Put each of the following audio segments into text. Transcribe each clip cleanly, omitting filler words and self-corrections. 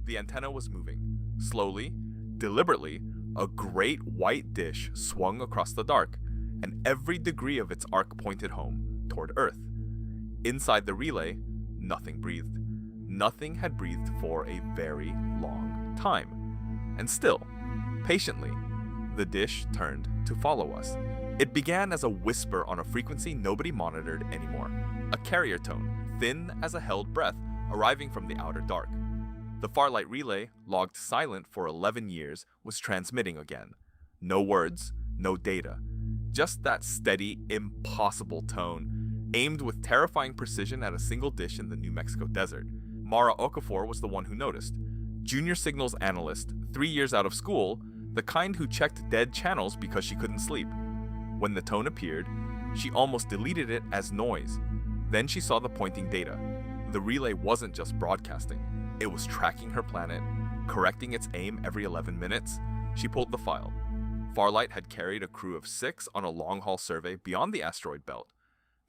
The antenna was moving. Slowly, deliberately, a great white dish swung across the dark, and every degree of its arc pointed home, toward Earth. Inside the relay, nothing breathed. Nothing had breathed for a very long time. And still, patiently, the dish turned to follow us. It began as a whisper on a frequency nobody monitored anymore. A carrier tone, thin as a held breath, arriving from the outer dark. The Farlight relay, logged silent for 11 years, was transmitting again. No words, no data. Just that steady, impossible tone, aimed with terrifying precision at a single dish in the New Mexico desert. Mara Okafor was the one who noticed. Junior signals analyst, 3 years out of school, the kind who checked dead channels because she couldn't sleep. When the tone appeared, she almost deleted it as noise. Then she saw the pointing data. The relay wasn't just broadcasting. It was tracking her planet, correcting its aim every 11 minutes. She pulled the file. Farlight had carried a crew of 6 on a long-haul survey beyond the asteroid belt.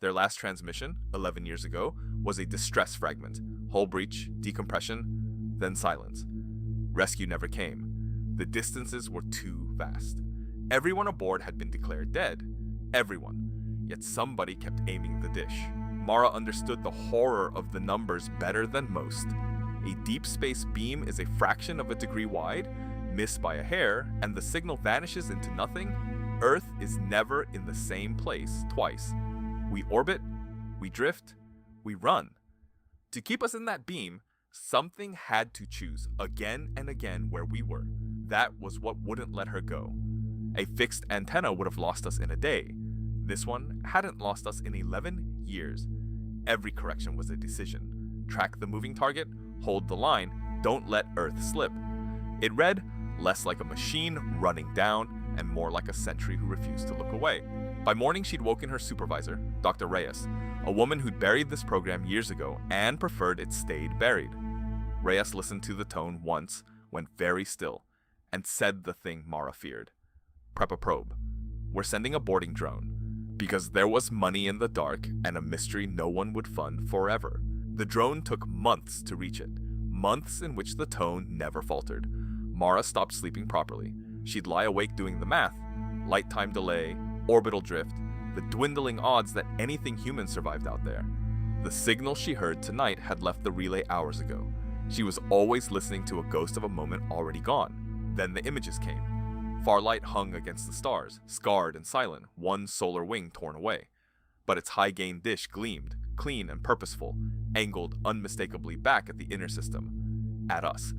Their last transmission, 11 years ago, was a distress fragment. Hull breach, decompression, then silence. Rescue never came. The distances were too vast. Everyone aboard had been declared dead. Everyone. Yet somebody kept aiming the dish. Mara understood the horror of the numbers better than most. A deep space beam is a fraction of a degree wide, miss by a hair, and the signal vanishes into nothing. Earth is never in the same place twice. We orbit, we drift, we run. To keep us in that beam, something had to choose again and again where we were. That was what wouldn't let her go. A fixed antenna would have lost us in a day. This one hadn't lost us in 11 years. Every correction was a decision. Track the moving target, hold the line, don't let Earth slip. It read less like a machine running down and more like a sentry who refused to look away. By morning, she'd woken her supervisor, Dr. Reyes, a woman who'd buried this program years ago and preferred it stayed buried. Reyes listened to the tone once, went very still, and said the thing Mara feared. Prep a probe. We're sending a boarding drone. Because there was money in the dark and a mystery no one would fund forever. The drone took months to reach it. Months in which the tone never faltered. Mara stopped sleeping properly. She'd lie awake doing the math. Light time delay, orbital drift, the dwindling odds that anything human survived out there. The signal she heard tonight had left the relay hours ago. She was always listening to a ghost of a moment already gone. Then the images came. Farlight hung against the stars, scarred and silent, one solar wing torn away. But its high-gain dish gleamed, clean and purposeful, angled unmistakably back at the inner system. At us.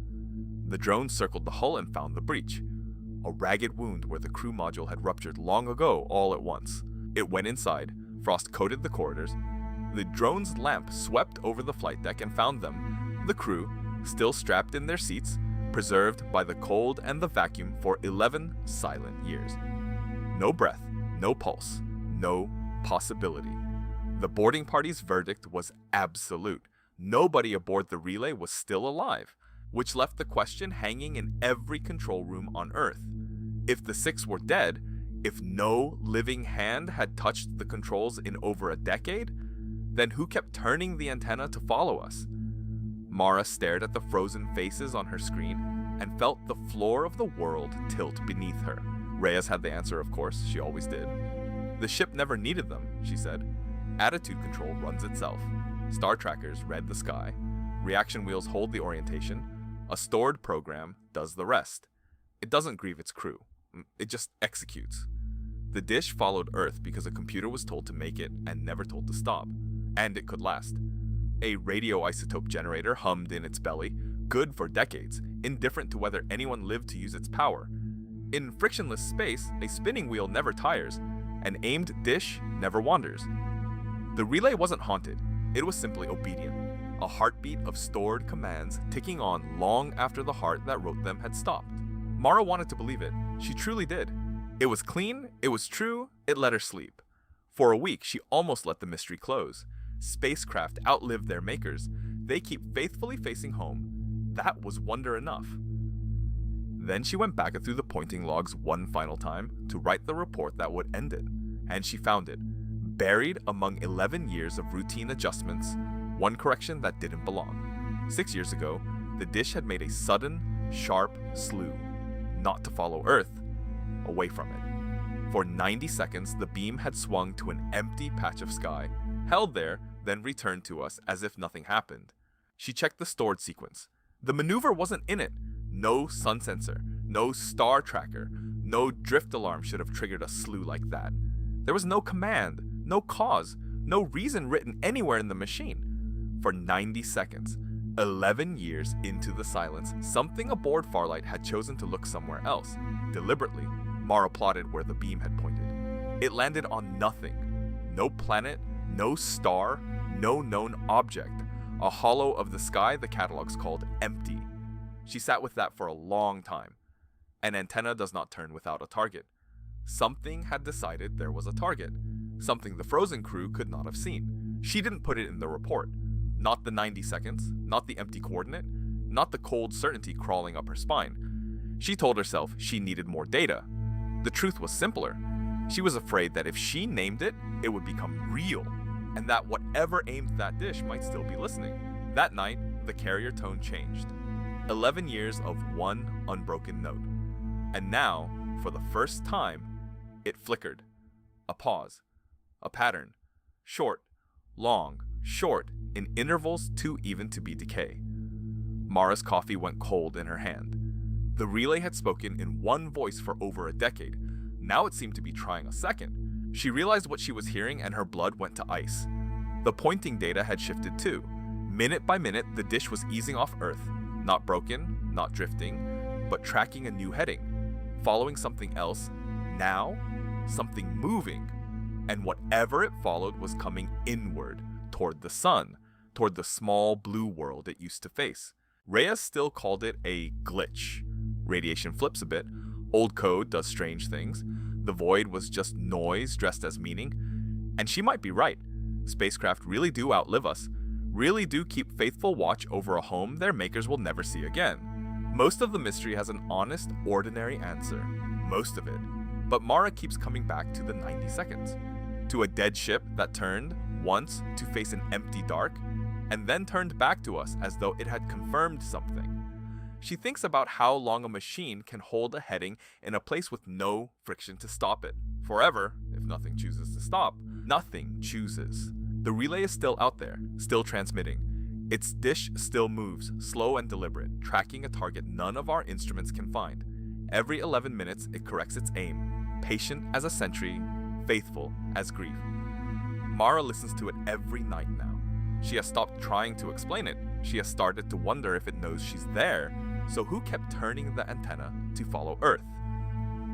The drone circled the hull and found the breach. A ragged wound where the crew module had ruptured long ago all at once. It went inside, frost coated the corridors. The drone's lamp swept over the flight deck and found them, the crew, still strapped in their seats, preserved by the cold and the vacuum for 11 silent years. No breath, no pulse, no possibility. The boarding party's verdict was absolute. Nobody aboard the relay was still alive, which left the question hanging in every control room on Earth. If the 6 were dead, if no living hand had touched the controls in over a decade, then who kept turning the antenna to follow us? Mara stared at the frozen faces on her screen and felt the floor of the world tilt beneath her. Reyes had the answer, of course, she always did. The ship never needed them, she said. Attitude control runs itself. Star trackers read the sky. Reaction wheels hold the orientation. A stored program does the rest. It doesn't grieve its crew. It just executes. The dish followed Earth because a computer was told to make it and never told to stop. And it could last. A radioisotope generator hummed in its belly, good for decades, indifferent to whether anyone lived to use its power. In frictionless space, a spinning wheel never tires. An aimed dish never wanders. The relay wasn't haunted. It was simply obedient. A heartbeat of stored commands ticking on long after the heart that wrote them had stopped. Mara wanted to believe it. She truly did. It was clean, it was true, it let her sleep. For a week, she almost let the mystery close. Spacecraft outlived their makers. They keep faithfully facing home. That was wonder enough. Then she went back through the pointing logs one final time to write the report that would end it. And she found it, buried among 11 years of routine adjustments, one correction that didn't belong. 6 years ago, the dish had made a sudden, sharp slew, not to follow Earth, away from it. For 90 seconds, the beam had swung to an empty patch of sky, held there, then returned to us as if nothing happened. She checked the stored sequence. The maneuver wasn't in it. No sun sensor, no star tracker, no drift alarm should have triggered a slew like that. There was no command, no cause, no reason written anywhere in the machine. For 90 seconds, 11 years into the silence, something aboard Farlight had chosen to look somewhere else. Deliberately, Mara plotted where the beam had pointed. It landed on nothing. No planet, no star, no known object. A hollow of the sky the catalogs called empty. She sat with that for a long time. An antenna does not turn without a target. Something had decided there was a target. Something the Frozen crew could not have seen. She didn't put it in the report. Not the 90 seconds, not the empty coordinate, not the cold certainty crawling up her spine. She told herself she needed more data. The truth was simpler. She was afraid that if she named it, it would become real, and that whatever aimed that dish might still be listening. That night, the carrier tone changed. 11 years of one unbroken note. And now, for the first time, it flickered. A pause. A pattern. Short, long, short, in intervals too even to be decay. Mara's coffee went cold in her hand. The relay had spoken in one voice for over a decade. Now it seemed to be trying a second. She realized what she was hearing and her blood went to ice. The pointing data had shifted too. Minute by minute, the dish was easing off Earth. Not broken, not drifting, but tracking a new heading. Following something else. Now, something moving. And whatever it followed was coming inward, toward the sun, toward the small blue world it used to face. Reyes still called it a glitch. Radiation flips a bit. Old code does strange things. The void was just noise dressed as meaning. And she might be right. Spacecraft really do outlive us. Really do keep faithful watch over a home their makers will never see again. Most of the mystery has an honest, ordinary answer. Most of it. But Mara keeps coming back to the 90 seconds. To a dead ship that turned, once, to face an empty dark, and then turned back to us as though it had confirmed something. She thinks about how long a machine can hold a heading in a place with no friction to stop it. Forever, if nothing chooses to stop. Nothing chooses. The relay is still out there, still transmitting. Its dish still moves, slow and deliberate, tracking a target none of our instruments can find. Every 11 minutes, it corrects its aim, patient as a sentry, faithful as grief. Mara listens to it every night now. She has stopped trying to explain it. She has started to wonder if it knows she's there, so who kept turning the antenna to follow Earth?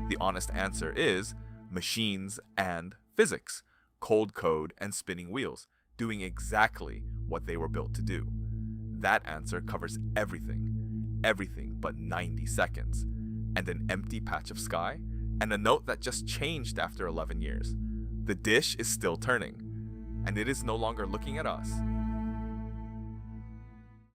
The honest answer is machines and physics, cold code and spinning wheels, doing exactly what they were built to do. That answer covers everything but 90 seconds, and an empty patch of sky, and a note that just changed after 11 years. The dish is still turning, and it is no longer looking at us.